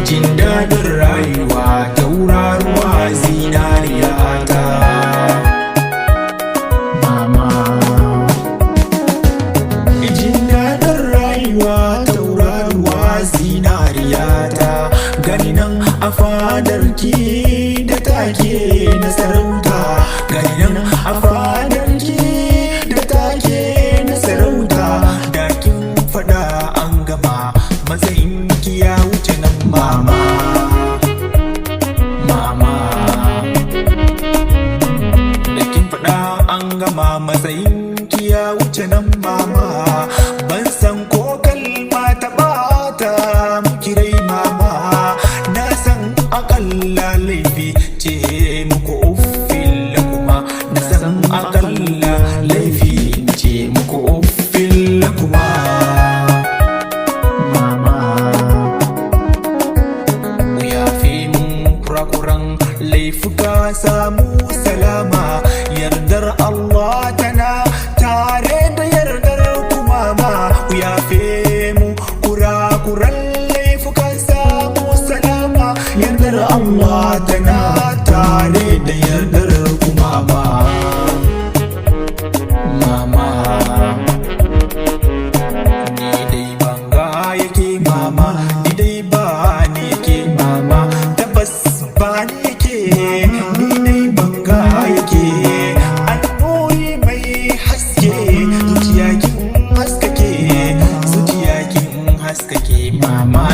Jin daɗin rayuwa tauraruwa zinariyata. Mama, jin daɗin rayuwa tauraruwa zinariyata. Gani nan a fadarki da take na sarauta. Gani nan a fadarki da take na sarauta. Da kin faɗa an gama matsayinki ya wuce nan. Mama, mama, da kin faɗa an gama matsayinki ya wuce nan. Mama, ban san ko kalma ta ɓata miki rai. Mama, na san akalla laifi ce muku uffin lakuma. Na san akalla laifi ce muku uffin lakuma. Laifuka samu salama, yardar Allah tana tare da yardar kuma. Ma ku yafe mu kurakuran laifuka samu salama, yardar Allah tana tare da yardar kuma. Mama, ni dai banga yake. Mama, ni dai ba ni yake. Mama, tabbas ba ni ni dai banga yake. Annuri mai haske, zuciya kin haskake, zuciya kin haskake. Mama,